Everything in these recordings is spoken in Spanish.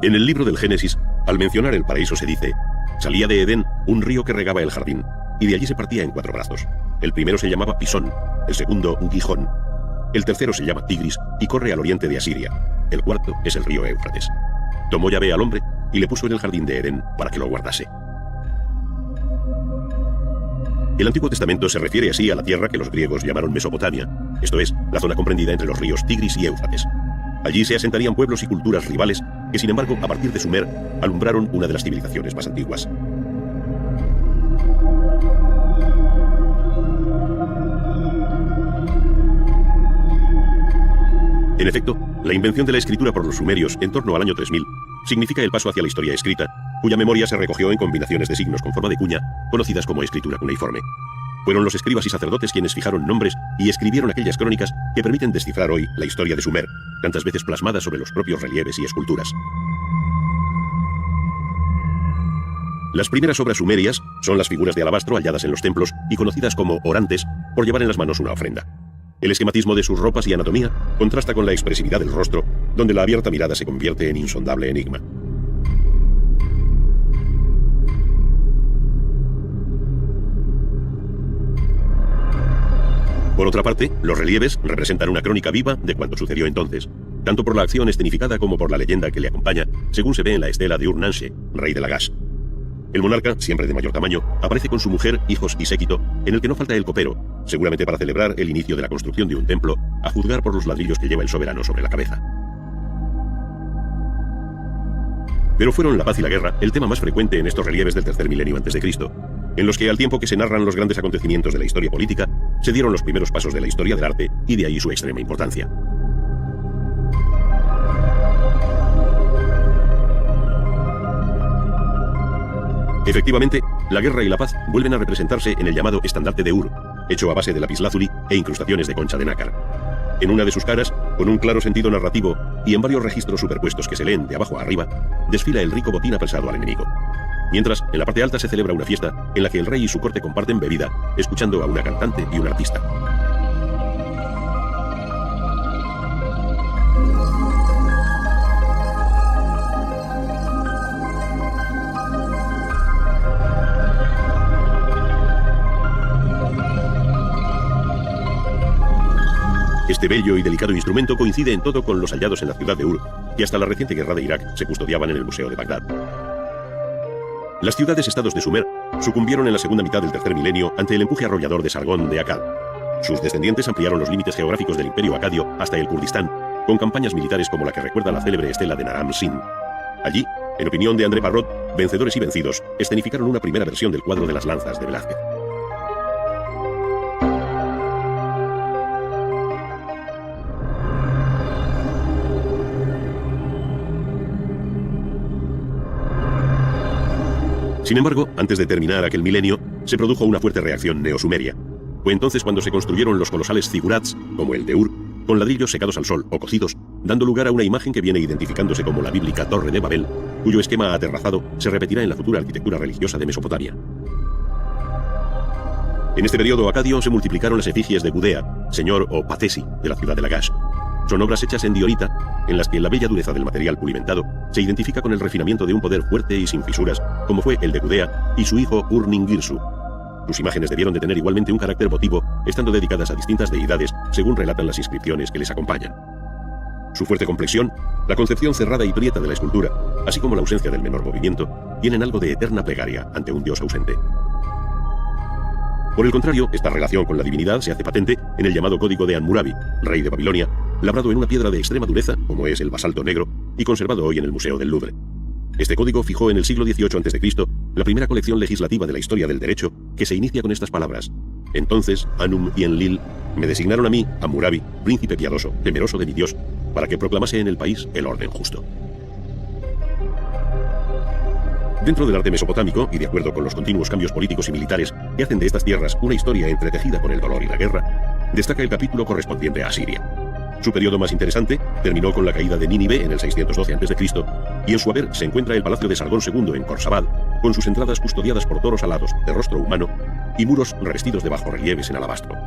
En el libro del Génesis, al mencionar el paraíso se dice: salía de Edén un río que regaba el jardín, y de allí se partía en 4 brazos. El primero se llamaba Pisón, el segundo Gijón, el tercero se llama Tigris y corre al oriente de Asiria, el cuarto es el río Éufrates. Tomó Yahvé al hombre y le puso en el jardín de Edén para que lo guardase. El Antiguo Testamento se refiere así a la tierra que los griegos llamaron Mesopotamia, esto es, la zona comprendida entre los ríos Tigris y Éufrates. Allí se asentarían pueblos y culturas rivales que, sin embargo, a partir de Sumer, alumbraron una de las civilizaciones más antiguas. En efecto, la invención de la escritura por los sumerios en torno al año 3000 significa el paso hacia la historia escrita, cuya memoria se recogió en combinaciones de signos con forma de cuña, conocidas como escritura cuneiforme. Fueron los escribas y sacerdotes quienes fijaron nombres y escribieron aquellas crónicas que permiten descifrar hoy la historia de Sumer, tantas veces plasmada sobre los propios relieves y esculturas. Las primeras obras sumerias son las figuras de alabastro halladas en los templos y conocidas como orantes por llevar en las manos una ofrenda. El esquematismo de sus ropas y anatomía contrasta con la expresividad del rostro, donde la abierta mirada se convierte en insondable enigma. Por otra parte, los relieves representan una crónica viva de cuanto sucedió entonces, tanto por la acción escenificada como por la leyenda que le acompaña, según se ve en la estela de Ur-Nanshe, rey de Lagash. El monarca, siempre de mayor tamaño, aparece con su mujer, hijos y séquito, en el que no falta el copero, seguramente para celebrar el inicio de la construcción de un templo, a juzgar por los ladrillos que lleva el soberano sobre la cabeza. Pero fueron la paz y la guerra el tema más frecuente en estos relieves del tercer milenio a.C., en los que, al tiempo que se narran los grandes acontecimientos de la historia política, se dieron los primeros pasos de la historia del arte, y de ahí su extrema importancia. Efectivamente, la guerra y la paz vuelven a representarse en el llamado estandarte de Ur, hecho a base de lapislázuli e incrustaciones de concha de nácar. En una de sus caras, con un claro sentido narrativo y en varios registros superpuestos que se leen de abajo a arriba, desfila el rico botín apresado al enemigo. Mientras, en la parte alta se celebra una fiesta en la que el rey y su corte comparten bebida, escuchando a una cantante y un artista. Este bello y delicado instrumento coincide en todo con los hallados en la ciudad de Ur, que hasta la reciente guerra de Irak se custodiaban en el Museo de Bagdad. Las ciudades-estados de Sumer sucumbieron en la segunda mitad del tercer milenio ante el empuje arrollador de Sargón de Akkad. Sus descendientes ampliaron los límites geográficos del imperio acadio hasta el Kurdistán, con campañas militares como la que recuerda la célebre estela de Naram Sin. Allí, en opinión de André Parrot, vencedores y vencidos escenificaron una primera versión del cuadro de las lanzas de Velázquez. Sin embargo, antes de terminar aquel milenio, se produjo una fuerte reacción neosumeria. Fue entonces cuando se construyeron los colosales zigurats, como el de Ur, con ladrillos secados al sol o cocidos, dando lugar a una imagen que viene identificándose como la bíblica Torre de Babel, cuyo esquema aterrazado se repetirá en la futura arquitectura religiosa de Mesopotamia. En este periodo acadio se multiplicaron las efigies de Gudea, señor o Patesi de la ciudad de Lagash. Son obras hechas en diorita, en las que la bella dureza del material pulimentado se identifica con el refinamiento de un poder fuerte y sin fisuras, como fue el de Gudea y su hijo Ur-Ningirsu. Sus imágenes debieron de tener igualmente un carácter votivo, estando dedicadas a distintas deidades, según relatan las inscripciones que les acompañan. Su fuerte complexión, la concepción cerrada y prieta de la escultura, así como la ausencia del menor movimiento, tienen algo de eterna plegaria ante un dios ausente. Por el contrario, esta relación con la divinidad se hace patente en el llamado Código de Hammurabi, rey de Babilonia, labrado en una piedra de extrema dureza, como es el basalto negro, y conservado hoy en el Museo del Louvre. Este código fijó en el siglo XVIII a.C. la primera colección legislativa de la historia del derecho, que se inicia con estas palabras: entonces, Anum y Enlil me designaron a mí, Hammurabi, príncipe piadoso, temeroso de mi Dios, para que proclamase en el país el orden justo. Dentro del arte mesopotámico, y de acuerdo con los continuos cambios políticos y militares que hacen de estas tierras una historia entretejida con el dolor y la guerra, destaca el capítulo correspondiente a Asiria. Su periodo más interesante terminó con la caída de Nínive en el 612 a.C., y en su haber se encuentra el palacio de Sargón II en Khorsabad, con sus entradas custodiadas por toros alados de rostro humano y muros revestidos de bajorrelieves en alabastro.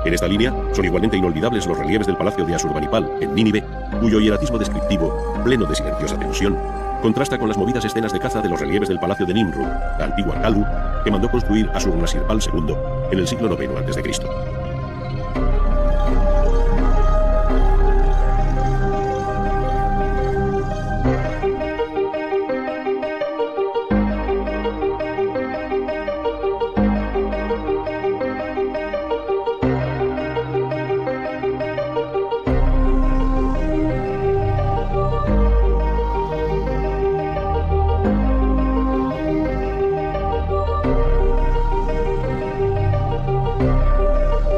En esta línea son igualmente inolvidables los relieves del palacio de Asurbanipal, en Nínive, cuyo hieratismo descriptivo, pleno de silenciosa tensión, contrasta con las movidas escenas de caza de los relieves del palacio de Nimrud, la antigua Kalu, que mandó construir Asurnasirpal II en el siglo IX a.C.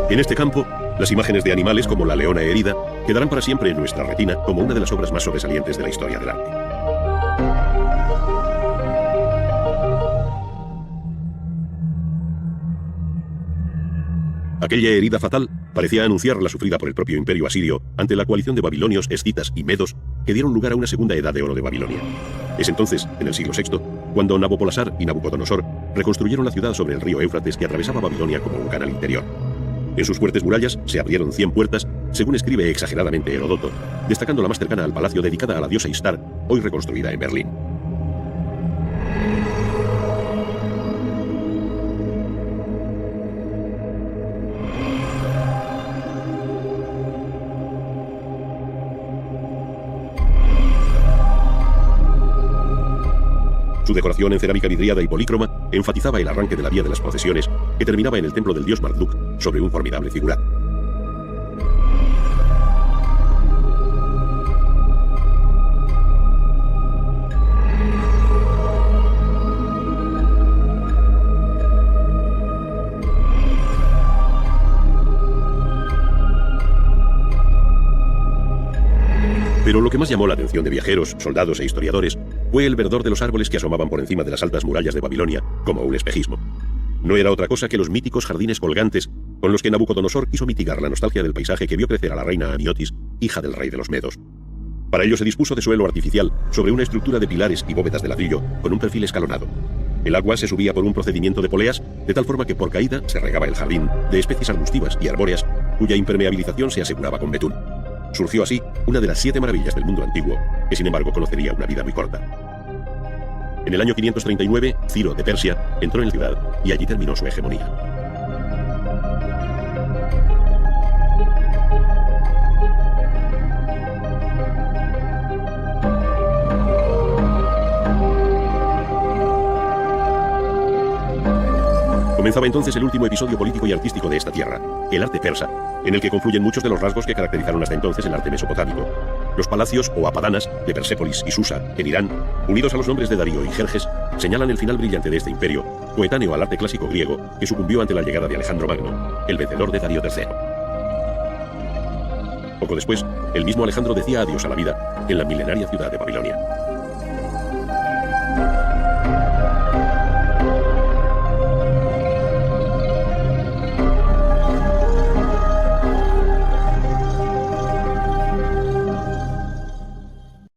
En este campo, las imágenes de animales como la leona herida quedarán para siempre en nuestra retina como una de las obras más sobresalientes de la historia del arte. Aquella herida fatal parecía anunciar la sufrida por el propio imperio asirio ante la coalición de babilonios, escitas y medos que dieron lugar a una segunda edad de oro de Babilonia. Es entonces, en el siglo VI, cuando Nabopolassar y Nabucodonosor reconstruyeron la ciudad sobre el río Éufrates que atravesaba Babilonia como un canal interior. En sus fuertes murallas se abrieron 100 puertas, según escribe exageradamente Heródoto, destacando la más cercana al palacio dedicada a la diosa Ishtar, hoy reconstruida en Berlín. Su decoración en cerámica vidriada y polícroma enfatizaba el arranque de la vía de las procesiones, que terminaba en el templo del dios Marduk sobre un formidable figurat. Pero lo que más llamó la atención de viajeros, soldados e historiadores fue el verdor de los árboles que asomaban por encima de las altas murallas de Babilonia, como un espejismo. No era otra cosa que los míticos jardines colgantes con los que Nabucodonosor quiso mitigar la nostalgia del paisaje que vio crecer a la reina Aniotis, hija del rey de los Medos. Para ello se dispuso de suelo artificial sobre una estructura de pilares y bóvedas de ladrillo con un perfil escalonado. El agua se subía por un procedimiento de poleas, de tal forma que por caída se regaba el jardín de especies arbustivas y arbóreas, cuya impermeabilización se aseguraba con betún. Surgió así una de las 7 maravillas del mundo antiguo, que sin embargo conocería una vida muy corta. En el año 539, Ciro de Persia entró en la ciudad y allí terminó su hegemonía. Comenzaba entonces el último episodio político y artístico de esta tierra, el arte persa, en el que confluyen muchos de los rasgos que caracterizaron hasta entonces el arte mesopotámico. Los palacios o apadanas de Persépolis y Susa, en Irán, unidos a los nombres de Darío y Jerjes, señalan el final brillante de este imperio, coetáneo al arte clásico griego, que sucumbió ante la llegada de Alejandro Magno, el vencedor de Darío III. Poco después, el mismo Alejandro decía adiós a la vida en la milenaria ciudad de Babilonia.